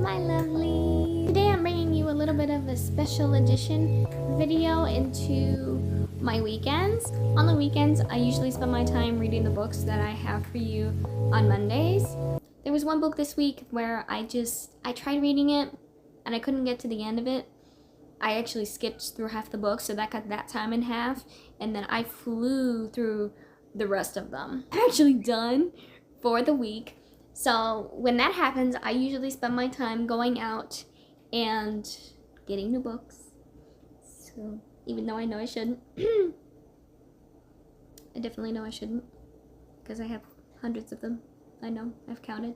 my lovely. Today I'm bringing you a little bit of a special edition video into my weekends. On the weekends, I usually spend my time reading the books that I have for you on Mondays. There was one book this week where I tried reading it and I couldn't get to the end of it. I actually skipped through half the book, so that cut that time in half, and then I flew through the rest of them. I'm actually done for the week. So when that happens, I usually spend my time going out and getting new books. So even though I know I shouldn't, I definitely know I shouldn't, because I have hundreds of them. I know, I've counted.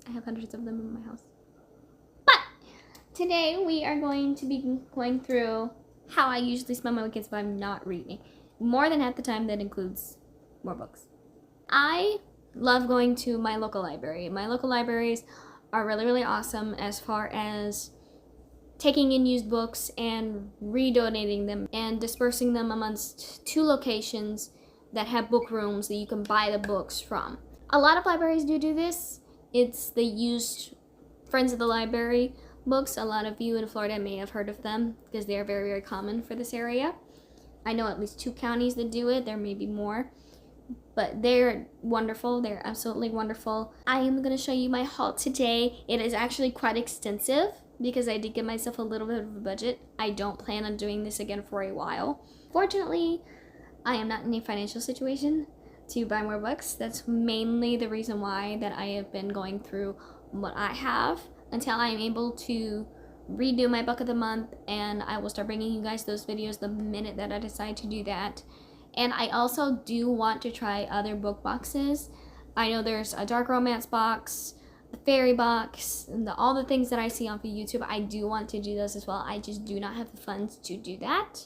I have hundreds of them in my house. But today we are going to be going through how I usually spend my weekends if I'm not reading. More than half the time that includes more books. I love going to my local library. My local libraries are really, really awesome as far as taking in used books and redonating them and dispersing them amongst 2 locations that have book rooms that you can buy the books from. A lot of libraries do this. It's the used Friends of the Library books. A lot of you in Florida may have heard of them because they are very, very common for this area. I know at least 2 counties that do it. There may be more. But they're wonderful. They're absolutely wonderful. I am going to show you my haul today. It is actually quite extensive because I did give myself a little bit of a budget. I don't plan on doing this again for a while. Fortunately, I am not in a financial situation to buy more books. That's mainly the reason why that I have been going through what I have until I am able to redo my book of the month, and I will start bringing you guys those videos the minute that I decide to do that. And I also do want to try other book boxes. I know there's a dark romance box, a fairy box, and all the things that I see on YouTube. I do want to do those as well. I just do not have the funds to do that.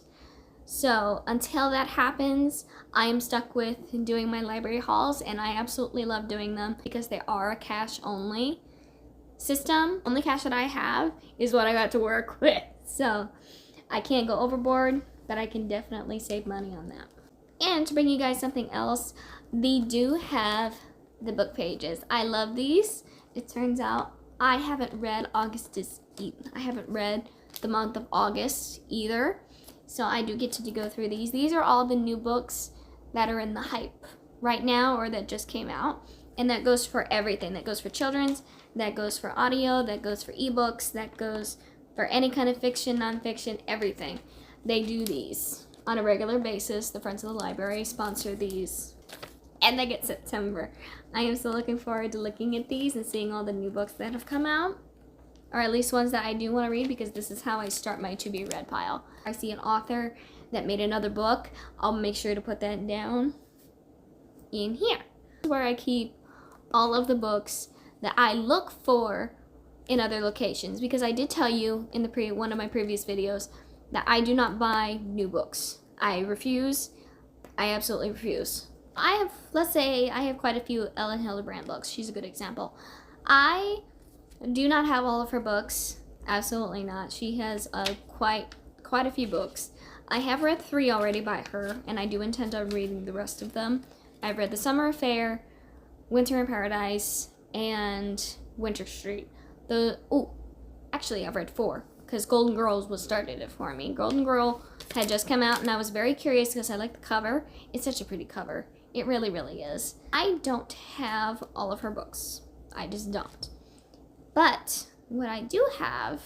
So until that happens, I am stuck with doing my library hauls, and I absolutely love doing them because they are a cash only system. Only cash that I have is what I got to work with. So I can't go overboard, but I can definitely save money on that. And to bring you guys something else, they do have the book pages. I love these. It turns out I haven't read I haven't read the month of August either. So I do get to go through these. These are all the new books that are in the hype right now or that just came out. And that goes for everything. That goes for children's, that goes for audio, that goes for ebooks, that goes for any kind of fiction, nonfiction, everything. They do these on a regular basis. The Friends of the Library sponsor these, and they get September. I am so looking forward to looking at these and seeing all the new books that have come out, or at least ones that I do want to read, because this is how I start my to be read pile. I see an author that made another book, I'll make sure to put that down in here. This is where I keep all of the books that I look for in other locations, because I did tell you in one of my previous videos that I do not buy new books. I refuse. I absolutely refuse. Let's say I have quite a few Ellen Hildebrand books. She's a good example. I do not have all of her books. Absolutely not. She has quite a few books. I have read 3 already by her, and I do intend on reading the rest of them. I've read The Summer Affair, Winter in Paradise, and Winter Street. Actually, I've read 4. Because Golden Girls was started it for me. Golden Girl had just come out, and I was very curious because I like the cover. It's such a pretty cover. It really, really is. I don't have all of her books. I just don't. But what I do have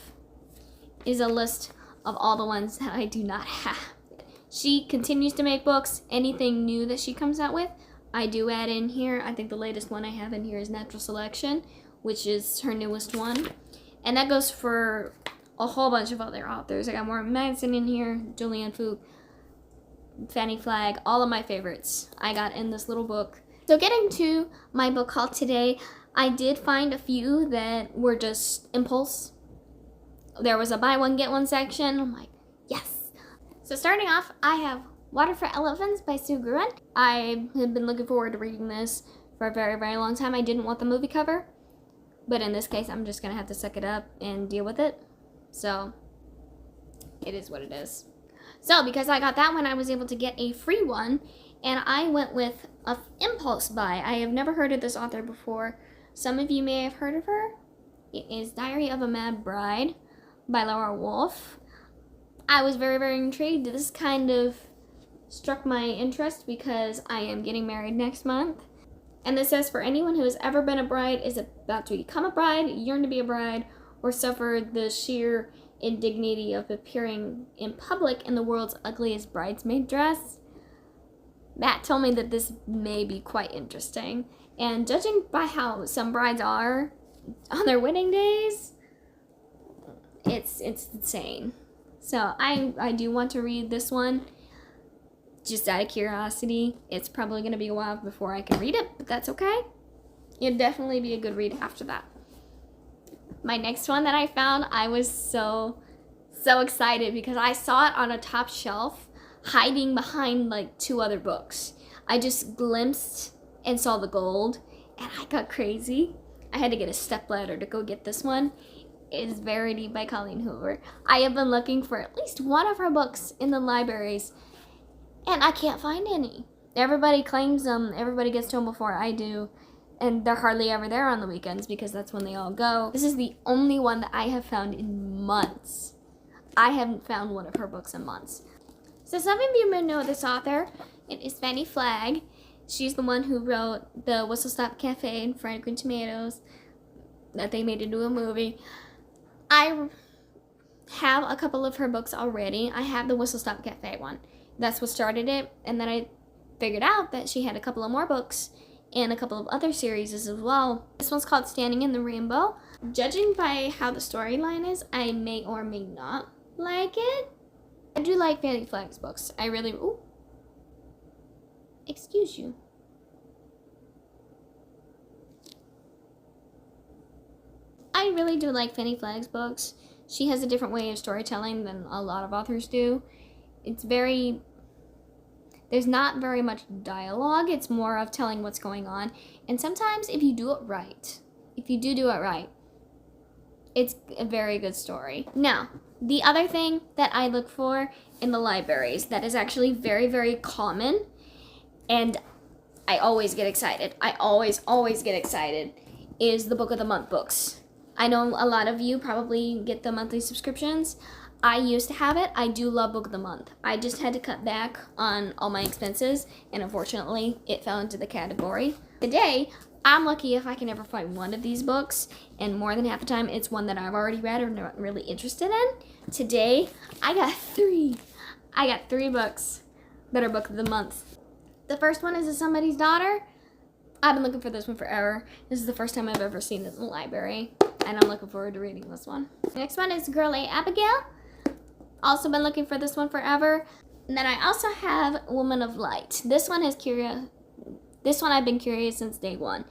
is a list of all the ones that I do not have. She continues to make books. Anything new that she comes out with, I do add in here. I think the latest one I have in here is Natural Selection, which is her newest one. And that goes for a whole bunch of other authors. I got Maura Madsen in here, Julianne Fook, Fanny Flagg, all of my favorites I got in this little book. So getting to my book haul today, I did find a few that were just impulse. There was a buy one get one section. I'm like, yes. So starting off, I have Water for Elephants by Sue Gruen. I have been looking forward to reading this for a very, very long time. I didn't want the movie cover, but in this case, I'm just gonna have to suck it up and deal with it. So it is what it is. So because I got that one, I was able to get a free one, and I went with an impulse buy. I have never heard of this author before. Some of you may have heard of her. It is Diary of a Mad Bride by Laura Wolf. I was very, very intrigued. This kind of struck my interest because I am getting married next month. And this says, for anyone who has ever been a bride, is about to become a bride, yearn to be a bride, or suffered the sheer indignity of appearing in public in the world's ugliest bridesmaid dress. Matt told me that this may be quite interesting. And judging by how some brides are on their wedding days, it's insane. So I do want to read this one. Just out of curiosity. It's probably going to be a while before I can read it, but that's okay. It'd definitely be a good read after that. My next one that I found, I was so excited because I saw it on a top shelf hiding behind like 2 other books. I just glimpsed and saw the gold and I got crazy. I had to get a stepladder to go get this one. It is Verity by Colleen Hoover. I have been looking for at least one of her books in the libraries and I can't find any. Everybody claims them. Everybody gets to them before I do. And they're hardly ever there on the weekends because that's when they all go. This is the only one that I have found in months. I haven't found one of her books in months. So some of you may know this author. It is Fanny Flagg. She's the one who wrote The Whistle Stop Cafe and Fried Green Tomatoes that they made into a movie. I have a couple of her books already. I have the Whistle Stop Cafe one. That's what started it, and then I figured out that she had a couple of more books and a couple of other series as well. This one's called Standing in the Rainbow. Judging by how the storyline is, I may or may not like it. I do like Fanny Flagg's books. I really... Ooh. Excuse you. I really do like Fanny Flagg's books. She has a different way of storytelling than a lot of authors do. It's very... There's not very much dialogue. It's more of telling what's going on. And sometimes if you do it right, if you do it right, it's a very good story. Now, the other thing that I look for in the libraries that is actually very, very common, and I always get excited, I always get excited, is the Book of the Month books. I know a lot of you probably get the monthly subscriptions. I used to have it. I do love Book of the Month. I just had to cut back on all my expenses, and unfortunately, it fell into the category. Today, I'm lucky if I can ever find one of these books, and more than half the time, it's one that I've already read or not really interested in. Today, I got 3. I got 3 books that are Book of the Month. The first one is Somebody's Daughter. I've been looking for this one forever. This is the first time I've ever seen it in the library, and I'm looking forward to reading this one. The next one is Girl A. Abigail. Also been looking for this one forever. And then I also have Woman of Light. This one I've been curious since day one.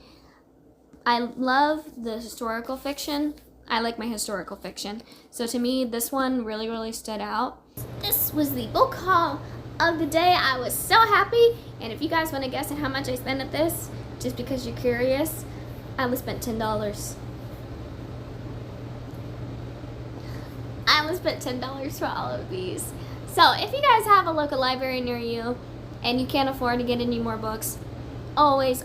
I love the historical fiction. I like my historical fiction. So to me, this one really stood out. This was the book haul of the day. I was so happy. And if you guys want to guess at how much I spent at this, just because you're curious, I only spent $10. I only spent $10 for all of these. So if you guys have a local library near you and you can't afford to get any more books, always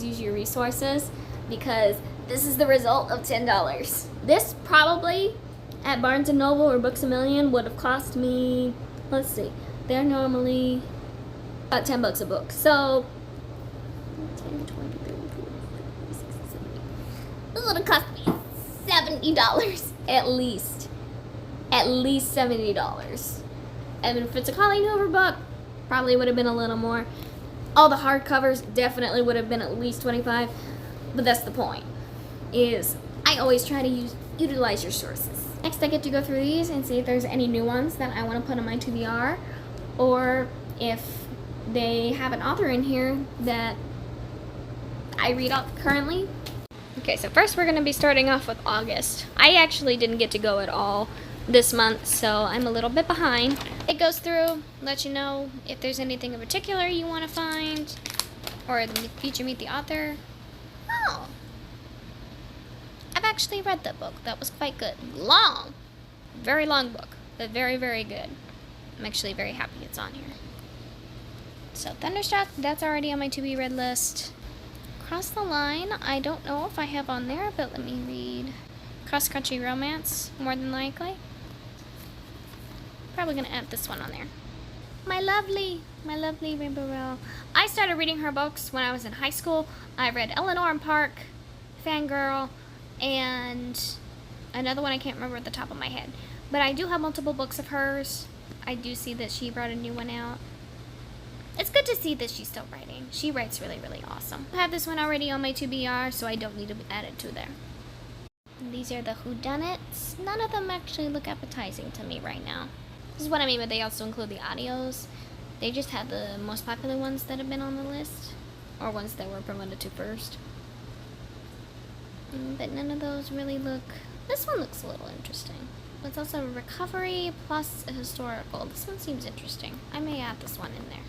use your resources, because this is the result of $10. This probably at Barnes & Noble or Books A Million would have cost me, let's see, they're normally about $10 a book. So 10, 20, 30, 40, 50, 60, 70. This would have cost me $70 at least. At least $70. And if it's a Colleen Hoover book, probably would have been a little more. All the hardcovers definitely would have been at least $25. But that's the point, is I always try to utilize your sources. Next, I get to go through these and see if there's any new ones that I want to put on my TBR, or if they have an author in here that I read out currently. Okay, so first we're going to be starting off with August. I actually didn't get to go at all this month, so I'm a little bit behind. It goes through, let you know if there's anything in particular you want to find, or feature meet the author. Oh, I've actually read that book. That was quite good. Long, very long book, but very good. I'm actually very happy it's on here. So Thunderstruck, that's already on my to-be read list. Cross the Line, I don't know if I have on there, but let me read. Cross-country romance, more than likely. Probably gonna add this one on there. My lovely Rainbow Row. I started reading her books when I was in high school. I read Eleanor and Park, Fangirl, and another one I can't remember at the top of my head. But I do have multiple books of hers. I do see that she brought a new one out. It's good to see that she's still writing. She writes really, really awesome. I have this one already on my 2BR, so I don't need to add it to there. And these are the whodunits. None of them actually look appetizing to me right now. This is what I mean, but they also include the audios. They just have the most popular ones that have been on the list, or ones that were promoted to first. But none of those really look... This one looks a little interesting. It's also a recovery plus a historical. This one seems interesting. I may add this one in there.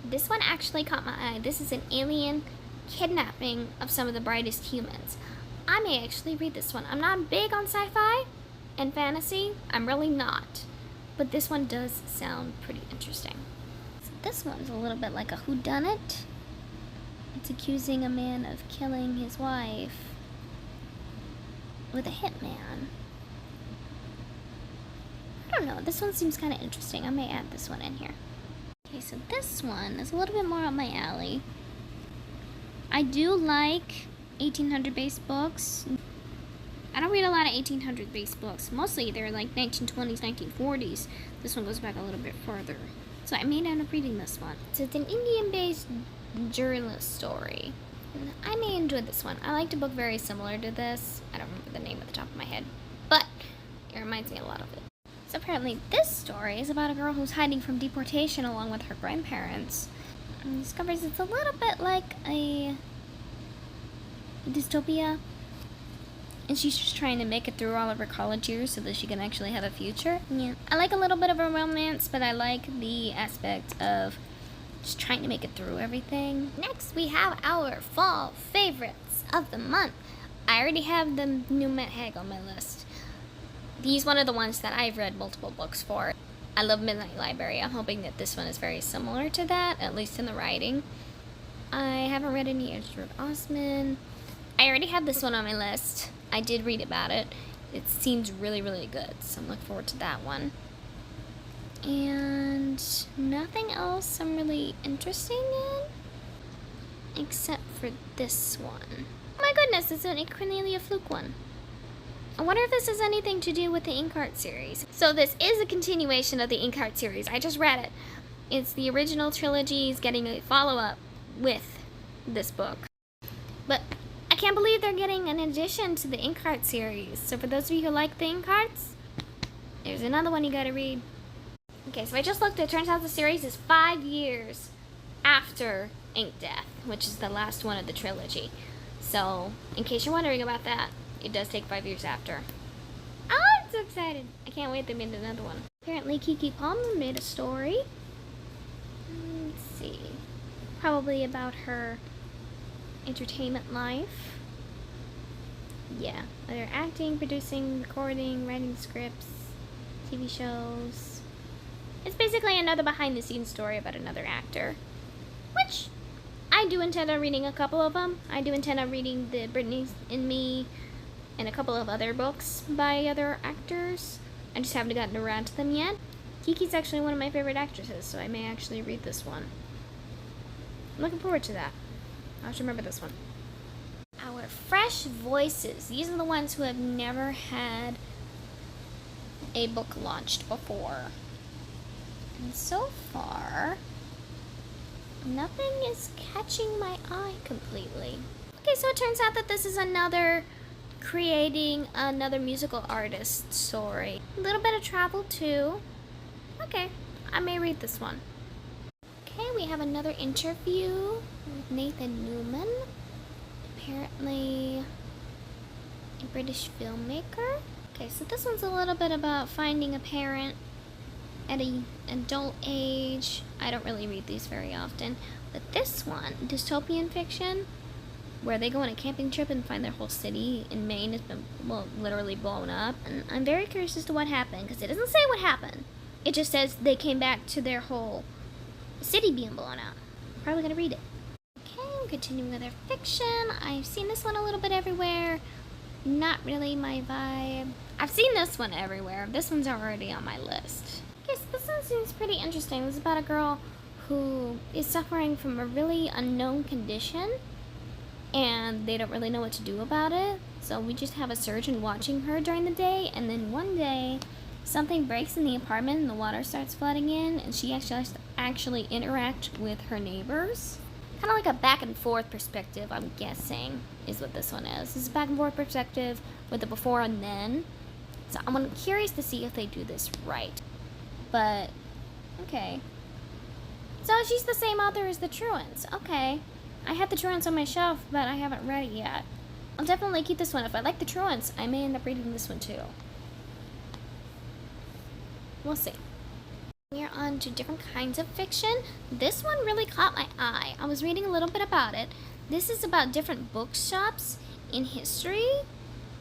This one actually caught my eye. This is an alien kidnapping of some of the brightest humans. I may actually read this one. I'm not big on sci-fi and fantasy. I'm really not. But this one does sound pretty interesting. So this one's a little bit like a whodunit. It's accusing a man of killing his wife with a hitman. I don't know. This one seems kind of interesting. I may add this one in here. Okay, so this one is a little bit more up my alley. I do like 1800 based books. I don't read a lot of 1800 based books. Mostly they're like 1920s, 1940s. This one goes back a little bit further. So I may end up reading this one. So it's an Indian based journalist story. And I may enjoy this one. I liked a book very similar to this. I don't remember the name at the top of my head, but it reminds me a lot of it. So apparently this story is about a girl who's hiding from deportation along with her grandparents. And discovers it's a little bit like a dystopia. And she's just trying to make it through all of her college years so that she can actually have a future. Yeah, I like a little bit of a romance, but I like the aspect of just trying to make it through everything. Next, we have our fall favorites of the month. I already have the new Matt Haig on my list. He's one of the ones that I've read multiple books for. I love Midnight Library. I'm hoping that this one is very similar to that, at least in the writing. I haven't read any Edward Osman. I already have this one on my list. I did read about it. It seems really, really good, so I'm looking forward to that one. And nothing else I'm really interested in, except for this one. Oh my goodness, it's an Cornelia Fluke one. I wonder if this has anything to do with the Inkheart series. So this is a continuation of the Inkheart series. I just read it. It's the original trilogy is getting a follow-up with this book. But I can't believe they're getting an addition to the Inkheart series. So for those of you who like the Inkhearts, there's another one you gotta read. Okay, so I just looked. It turns out the series is 5 years after Ink Death, which is the last one of the trilogy. So, in case you're wondering about that, it does take 5 years after. Oh, I'm so excited. I can't wait to make another one. Apparently Kiki Palmer made a story. Let's see. Probably about her entertainment life. Yeah. They're acting, producing, recording, writing scripts, TV shows. It's basically another behind-the-scenes story about another actor. Which I do intend on reading a couple of them. I do intend on reading the Brittany and Me and a couple of other books by other actors. I just haven't gotten around to them yet. Kiki's actually one of my favorite actresses, so I may actually read this one. I'm looking forward to that. I'll have to remember this one. Our fresh voices. These are the ones who have never had a book launched before. And so far, nothing is catching my eye completely. Okay, so it turns out that this is another creating another musical artist story. A little bit of travel too. Okay, I may read this one. Okay, we have another interview with Nathan Newman. Apparently a British filmmaker. Okay, so this one's a little bit about finding a parent at an adult age. I don't really read these very often. But this one, dystopian fiction, where they go on a camping trip and find their whole city in Maine has been, well, literally blown up. And I'm very curious as to what happened, because it doesn't say what happened. It just says they came back to their whole city being blown out. I'm probably going to read it. Okay, I'm continuing with our fiction. I've seen this one a little bit everywhere. Not really my vibe. I've seen this one everywhere. This one's already on my list. Yes, this one seems pretty interesting. It's about a girl who is suffering from a really unknown condition, and they don't really know what to do about it. So we just have a surgeon watching her during the day, and then one day something breaks in the apartment and the water starts flooding in, and she actually has to interact with her neighbors. Kind of like a back and forth perspective, I'm guessing, is what this one is. This is a back and forth perspective with the before and then. So I'm curious to see if they do this right. But, okay. So she's the same author as the Truants. Okay. I have the Truants on my shelf, but I haven't read it yet. I'll definitely keep this one. If I like the Truants, I may end up reading this one too. We'll see. We're on to different kinds of fiction. This one really caught my eye. I was reading a little bit about it. This is about different bookshops in history,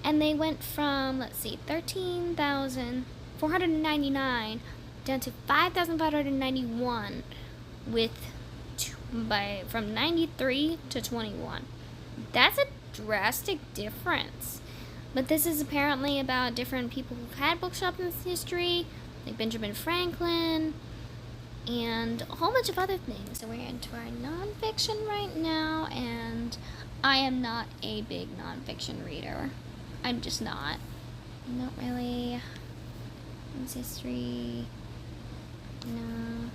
and they went from, let's see, 13,499 down to 5,591 from 93 to 21. That's a drastic difference. But this is apparently about different people who've had bookshops in history, like Benjamin Franklin, and a whole bunch of other things. So we're into our nonfiction right now, and I am not a big nonfiction reader. I'm just not. I'm not really. Women's history. No.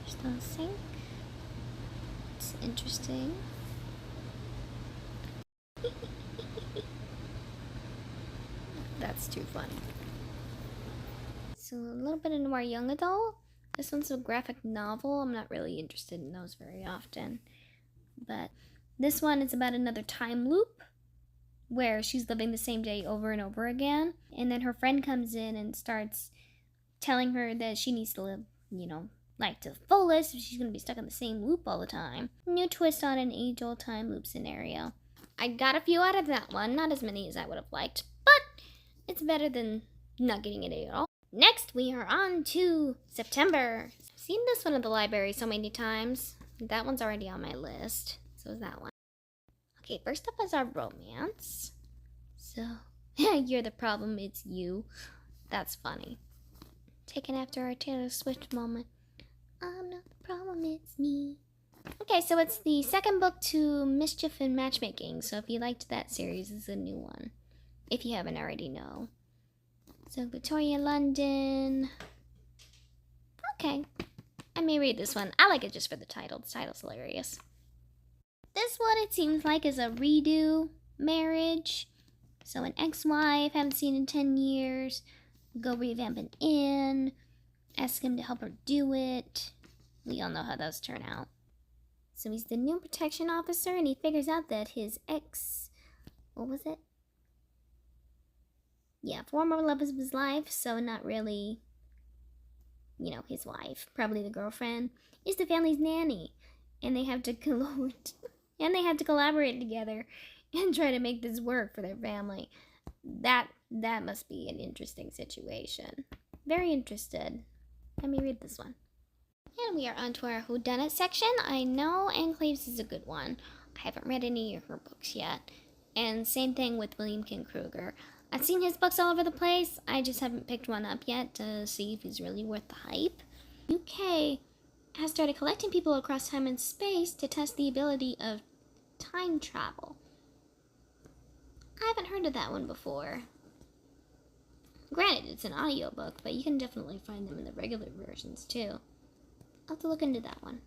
Just don't think. It's interesting. That's too funny. So a little bit into our young adult. This one's a graphic novel. I'm not really interested in those very often. But this one is about another time loop where she's living the same day over and over again. And then her friend comes in and starts telling her that she needs to live, life to the fullest if she's going to be stuck in the same loop all the time. New twist on an age-old time loop scenario. I got a few out of that one. Not as many as I would have liked. But it's better than not getting it at all. Next, we are on to September. I've seen this one at the library so many times. That one's already on my list. So is that one. Okay, first up is our romance. So, you're the problem, it's you. That's funny. Taken after our Taylor Swift moment. I'm not the problem, it's me. Okay, so it's the second book to Mischief and Matchmaking. So if you liked that series, it's a new one. If you haven't already know. So Victoria, London. Okay. I may read this one. I like it just for the title. The title's hilarious. This one, it seems like, is a redo marriage. So an ex-wife, haven't seen in 10 years, go revamp an inn, ask him to help her do it. We all know how those turn out. So he's the new protection officer, and he figures out that his ex, what was it? Yeah, former love of his life, so not really, his wife, probably the girlfriend, is the family's nanny. And they have to collaborate together and try to make this work for their family. That must be an interesting situation. Very interested. Let me read this one. And we are on to our whodunit section. I know Enclaves is a good one. I haven't read any of her books yet. And same thing with William King Kruger. I've seen his books all over the place. I just haven't picked one up yet to see if he's really worth the hype. UK has started collecting people across time and space to test the ability of time travel. I haven't heard of that one before. Granted, it's an audiobook, but you can definitely find them in the regular versions too. I'll have to look into that one.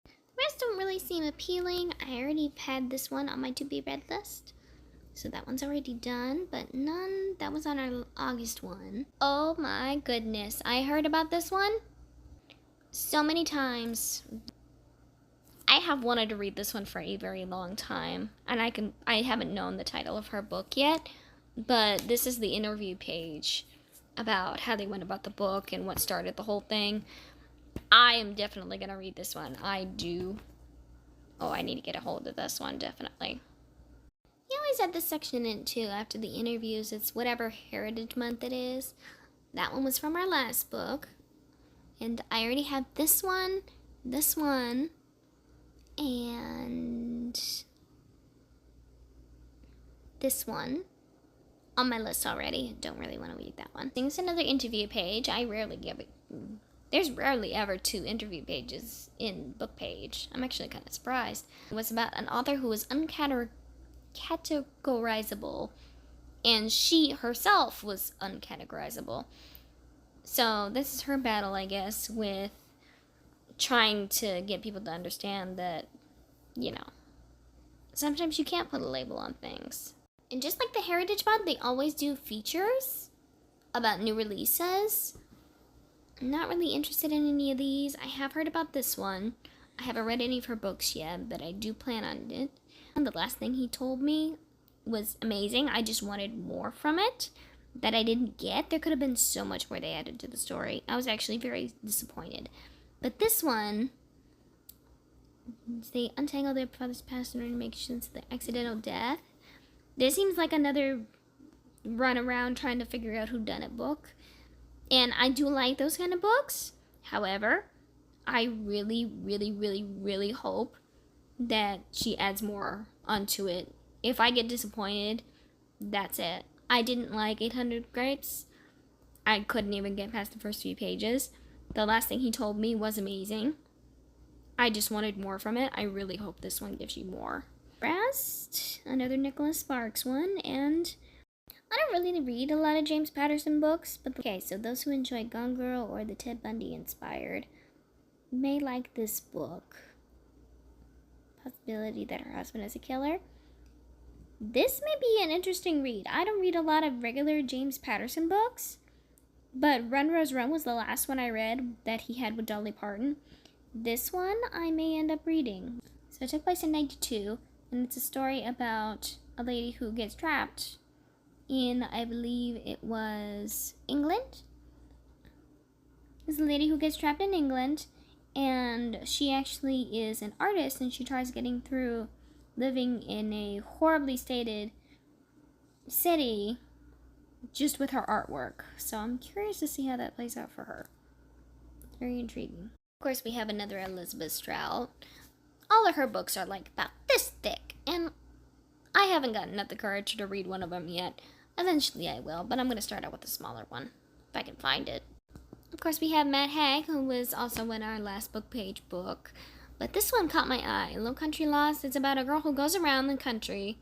The rest don't really seem appealing. I already had this one on my to-be-read list. So that one's already done, but none. That was on our August one. Oh my goodness. I heard about this one so many times. I have wanted to read this one for a very long time, and I haven't known the title of her book yet, but this is the interview page about how they went about the book and what started the whole thing. I am definitely going to read this one. I need to get a hold of this one, definitely. You always add this section in too after the interviews. It's whatever Heritage Month it is. That one was from our last book. And I already have this one, and this one on my list already. Don't really want to read that one. There's another interview page. I rarely give it. There's rarely ever 2 interview pages in Bookpage. I'm actually kind of surprised. It was about an author who was uncategorizable, and she herself was uncategorizable. So this is her battle, I guess, with trying to get people to understand that, you know, sometimes you can't put a label on things. And just like the Heritage Month, they always do features about new releases. I'm not really interested in any of these. I have heard about this one. I haven't read any of her books yet, but I do plan on it. And the last thing he told me was amazing. I just wanted more from it that I didn't get. There could have been so much more they added to the story. I was actually very disappointed. But this one, they untangle their father's past in order to make sense of the accidental death. This seems like another run around trying to figure out whodunit book. And I do like those kind of books. However, I really, really, really, really hope that she adds more onto it. If I get disappointed, that's it. I didn't like 800 Grapes. I couldn't even get past the first few pages. The last thing he told me was amazing. I just wanted more from it. I really hope this one gives you more. Rest, another Nicholas Sparks one, and I don't really read a lot of James Patterson books, but okay, so those who enjoy Gone Girl or the Ted Bundy inspired may like this book. Possibility that her husband is a killer. This may be an interesting read. I don't read a lot of regular James Patterson books, but Run, Rose, Run was the last one I read that he had with Dolly Parton. This one I may end up reading. So it took place in 92, and it's a story about a lady who gets trapped in, I believe it was England. There's a lady who gets trapped in England, and she actually is an artist, and she tries getting through living in a horribly stated city just with her artwork. So I'm curious to see how that plays out for her. It's very intriguing. Of course, we have another Elizabeth Strout. All of her books are like about this thick, and I haven't gotten up the courage to read one of them yet. Eventually I will, but I'm going to start out with a smaller one, if I can find it. Of course, we have Matt Haig, who was also in our last Bookpage book. But this one caught my eye. Low Country Lost. It's about a girl who goes around the country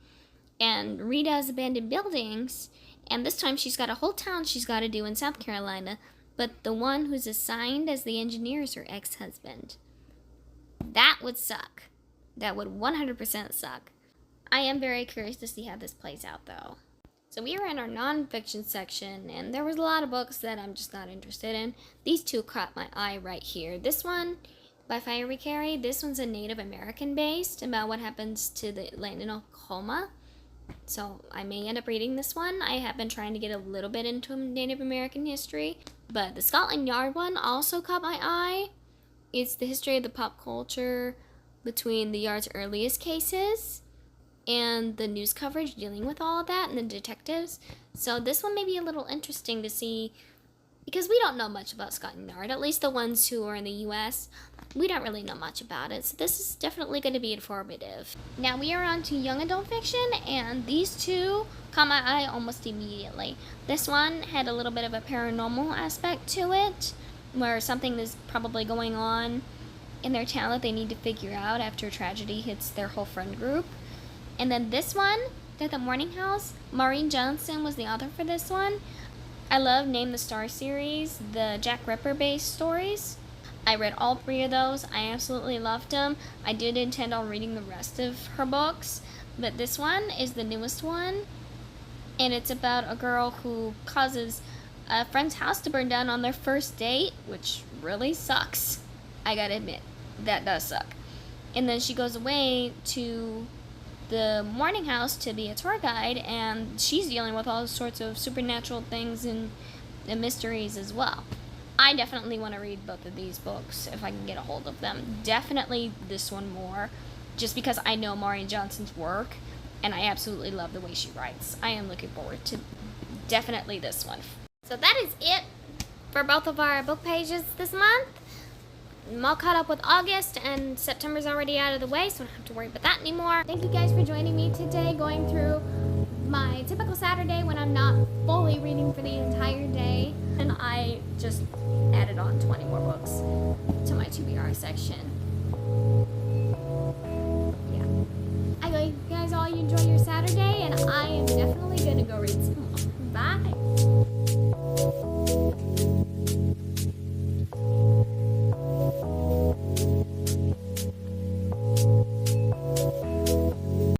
and redoes abandoned buildings. And this time she's got a whole town she's got to do in South Carolina. But the one who's assigned as the engineer is her ex-husband. That would suck. That would 100% suck. I am very curious to see how this plays out, though. So we are in our nonfiction section, and there was a lot of books that I'm just not interested in. These two caught my eye right here. This one, by Fiery Carey, this one's a Native American based, about what happens to the land in Oklahoma. So I may end up reading this one. I have been trying to get a little bit into Native American history, but the Scotland Yard one also caught my eye. It's the history of the pop culture between the Yard's earliest cases and the news coverage dealing with all of that and the detectives. So this one may be a little interesting to see, because we don't know much about Scotland Yard, at least the ones who are in the US. We don't really know much about it, so this is definitely going to be informative. Now we are on to young adult fiction, and these two caught my eye almost immediately. This one had a little bit of a paranormal aspect to it, where something is probably going on in their town that they need to figure out after a tragedy hits their whole friend group. And then this one, Death at Morning House, Maureen Johnson was the author for this one. I love Name the Star series, the Jack Ripper based stories. I read all 3 of those. I absolutely loved them. I did intend on reading the rest of her books, but this one is the newest one, and it's about a girl who causes a friend's house to burn down on their first date, which really sucks. I gotta admit, that does suck. And then she goes away to the morning house to be a tour guide, and she's dealing with all sorts of supernatural things and mysteries as well. I definitely want to read both of these books if I can get a hold of them. Definitely this one more, just because I know Maureen Johnson's work, and I absolutely love the way she writes. I am looking forward to definitely this one. So that is it for both of our book pages this month. I'm all caught up with August, and September's already out of the way, so I don't have to worry about that anymore. Thank you guys for joining me today, going through my typical Saturday when I'm not fully reading for the entire day, and I just added on 20 more books to my TBR section. Yeah. I hope you guys all enjoy your Saturday, and I am definitely gonna go read some